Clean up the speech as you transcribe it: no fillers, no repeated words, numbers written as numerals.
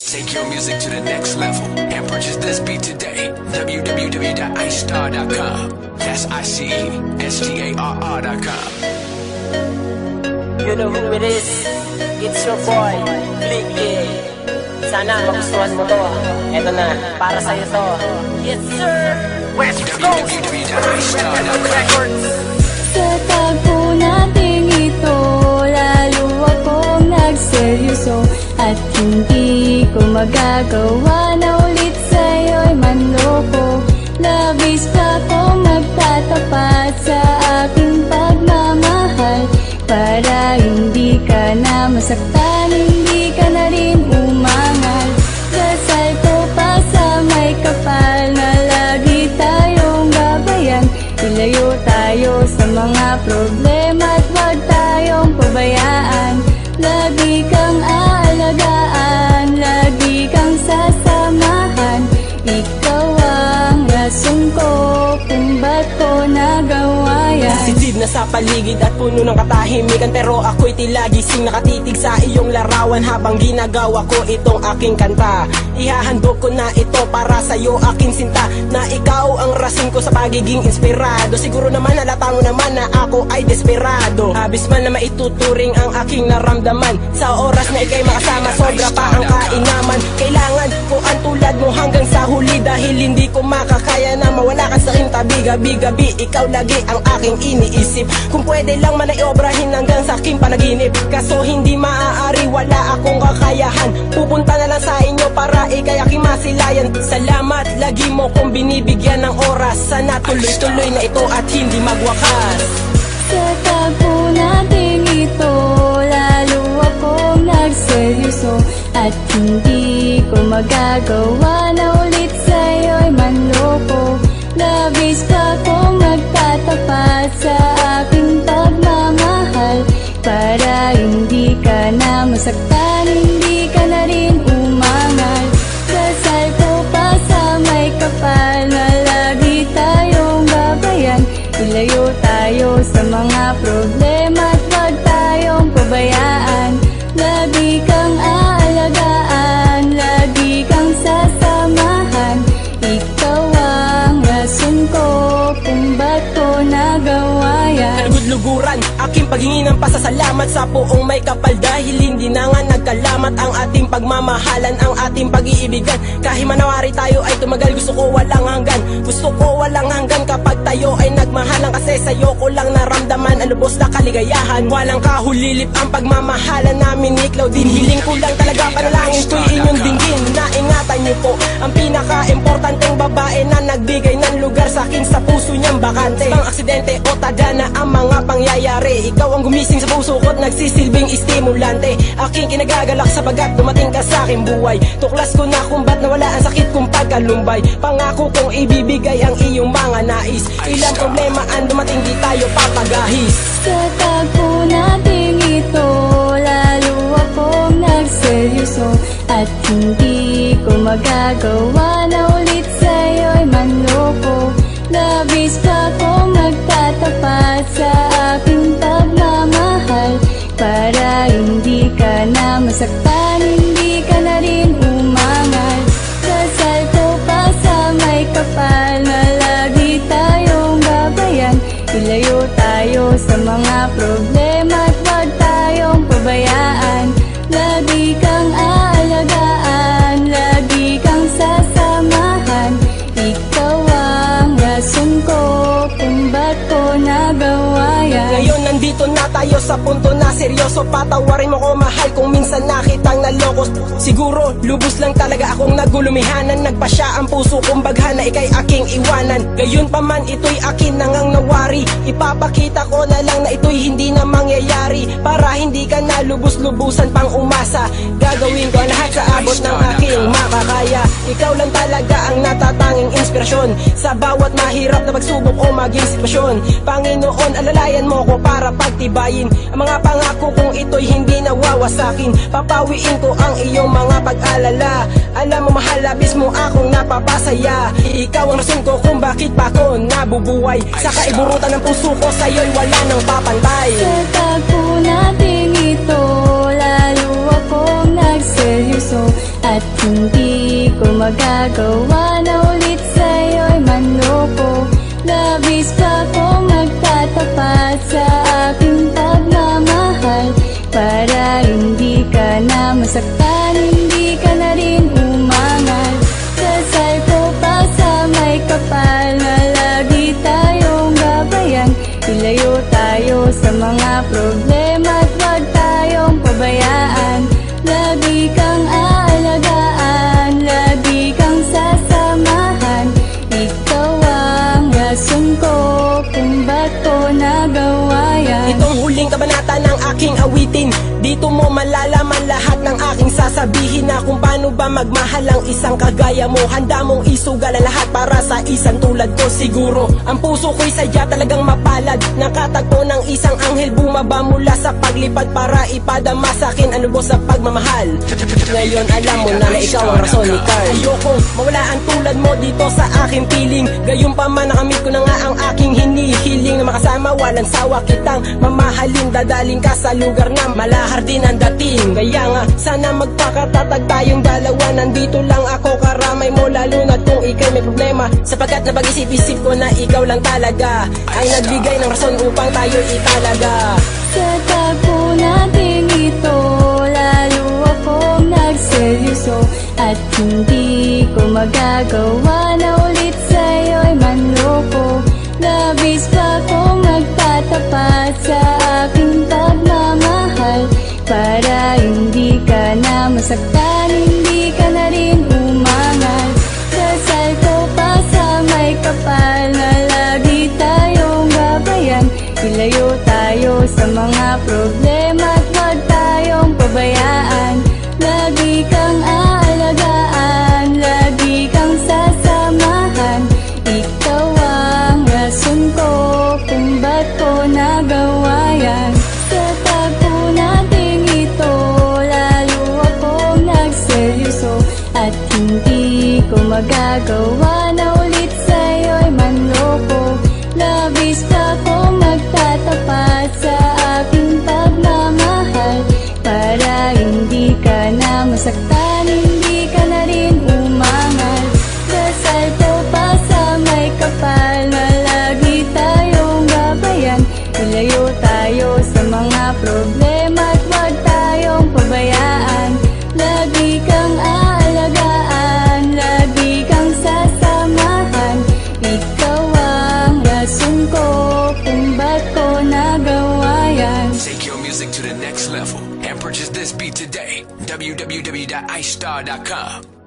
Take your music to the next level and purchase this beat today. www.icestar.com. That's ICESTARR.com. You know who it is? It's your boy, Blicky. Sana magustuhan mo to. Eto na, para sa'yo to. Yes sir! West Coast! www.icestar.com. Sa tagpo nating ito, lalo akong nagseryoso at hindi ko magagawa na ulit sa'yo'y manloko. Labis pa kong magtatapat sa aking pagmamahal para hindi ka na masaktan, hindi ka na rin umangal. Dasal ko pa sa may kapal na lagi tayong gabayan. Ilayo tayo sa mga problema at huwag tayong pabayaan. Lagi kang aalagaan, lagi kang sasamahan. Ikaw ang rason ko kung ba't ko nagawa yan. Sitid na sa paligid at puno ng katahimikan, pero ako'y tila gising nakatitig sa iyong larawan habang ginagawa ko itong aking kanta. Ihahandog ko na ito para sa'yo aking sinta, na ikaw ang rason ko sa pagiging inspirado. Siguro naman halata mo naman na ako ay desperado. Abis man na maituturing ang aking naramdaman, sa oras na ikay makasama sobra pa ang kainaman. Kailangan ko ang tulad mo hanggang sa huli, dahil hindi ko makakaya na mawala ka sa aking tabi. Gabi-gabi ikaw lagi ang aking iniisip. Kung pwede lang man ay obrahin hanggang sa aking panaginip, kaso hindi maaari, wala akong kakayahan. Pupunta na lang sa inyo para ikay aking masilayan. Salamat lagi mo kong binibigyan ng oras. Sana tuloy-tuloy na ito at hindi magwakas. Sa tagpo nating ito, lalo akong nagseryoso at hindi ko magagawa na ulit sa'yo'y manloko. Labis pa kong magtatapat sa aking pagmamahal para hindi ka na masaktan, hindi ka na rin umangal. Dasal ko pa sa may kapal na lagi tayong gabayan. Ilayo tayo sa mga problema at huwag tayong pabayaan. Lagi kang aalagaan, lagi kang sasamahan. Ikaw ang rason ko kung ba't ko nagawa yan. Kalugud-luguran, aking paghingi ng pasasalamat sa poong may kapal, dahil hindi na nga nagkalamat ang ating pagmamahalan, ang ating pag-iibigan. Kahit manawari tayo ay tumagal, gusto ko walang hanggan. Gusto ko walang hanggan kapag tayo ay nagmahalan, kasi sa'yo ko lang naramdaman ang lubos na kaligayahan. Walang kahulilip ang pagmamahalan namin ni Claudine. Hiling ko lang talaga, panalangin ko'y inyong dinggin na ingatan niyo po ang pinaka-importanteng babae na nagbigay ng lugar sa akin sa puso niyang bakante. Pang aksidente o tagana ang mga pangyayari, ikaw ang gumising sa puso ko't nagsisilbing estimulante. Aking kinagagalak sabagat dumating ka sa aking buhay. Tuklas ko na kung ba't nawala ang sakit kong pagkalumbay. Pangako kong ibibigay ang iyong mga nais. Ilang problema ang dumating, di tayo papagahis. Sa tagpo nating ito, lalo akong nagseryoso at hindi ko magagawa na ulit sa'yo'y manloko. Labis pa kong magtatapat sa aking pagmamahal para hindi ka na masaktan, hindi ka na rin umangal. Dasal ko pa sa may kapal na lagi tayong gabayan. Ilayo tayo sa mga problema at huwag tayong pabayaan. Lagi kang aalagaan, lagi kang sasamahan. Ikaw ang rason ko kung ba't ko nagawa yan. Ngayon nandito na tayo sa punto na seryoso. Patawarin mo ko mahal kung minsan nakitang nalokos. Siguro lubos lang talaga akong nagulumihanan. Nagpasya ang puso kong baghan na ikay aking iwanan. Gayon pa man ito'y akin nangang nawari. Ipapakita ko na lang na ito'y hindi na mangyayari, para hindi ka na lubos-lubusan pang umasa. Gagawin ko ang lahat sa abot ng aking makakaya. Ikaw lang talaga ang natatanging inspirasyon sa bawat mahirap na pagsubok o maging sitwasyon. Panginoon, alalayan mo ko para pagtibayin ang mga pangako kong ito'y hindi nawawasakin. Papawiin ko ang iyong mga pag-alala. Alam mo mahal, labis mo akong napapasaya. Ikaw ang rason ko kung bakit pa ako nabubuhay. Sa kaiburutan ng puso ko, sa'yo'y wala nang papantay. Sa tagpo nating ito, lalo akong nagseryoso at hindi ka na masaktan, hindi ka na rin umangal. Dasal ko pa sa may kapal na lagi tayong gabayan. Ilayo tayo sa mga problema at huwag tayong pabayaan. Lagi kang aalagaan, lagi kang sasamahan. Ikaw ang rason ko kung ba't ko nagawa yan. Itong huling kabanata ng aking awitin, dito mo malalaman lahat ng aking sasabihin na kung paano ba magmahal ang isang kagaya mo. Handa mong isugal ang lahat para sa isang tulad ko. Siguro ang puso ko'y sadya talagang mapalad, nakatagpo ng isang anghel bumaba mula sa paglipad para ipadama sa akin ano sa pagmamahal. Ngayon alam mo na ikaw ang rason ni Carl. Ayokong mawala ang tulad mo dito sa aking piling. Gayun pa man nakamit ko na nga ang aking hinihiling, na makasama walang sawa kitang mamahalin. Dadaling ka sa lugar na malahar din ang dating. Kaya nga sana magpakatatag tayong dalawa. Nandito lang ako karamay mo, lalo na kung ikaw may problema, sapagkat napag-isip-isip ko na ikaw lang talaga ay nagbigay ng rason upang tayo italaga. Sa tagpo natin ito, lalo akong nagseryoso, at hindi ko magagawa na ulit sa'yo'y manloko. Labis pa kong magtatapat sa aking pagmamahal, para hindi ka na masaktan, hindi ka na rin umangal. Dasal ko pa sa may kapal na lagi tayong gabayan. Ilayo tayo sa mga problema at huwag tayong pabayaan. Lagi kang aalagaan, lagi kang sasamahan. Ikaw ang rason ko kung ba't ko nagawa yan. Sa tagpo natin ito, lalo akong nagseryoso, at hindi ko magagawa na ulit sa'yo'y manloko. Labis pa kong magtatapat sa aking pagmamahal, para hindi ka na masaktan, hindi ka na rin umangal. Dasal ko pa sa may kapal na lagi tayong gabayan. Ilayo tayo sa mga problema at huwag tayong pabayaan. Lagi kang aalagaan, lagi kang sasamahan. Ikaw ang rason ko kung ba't ko nagawa yan. Take your music to the next level and purchase this beat today. www.icestar.com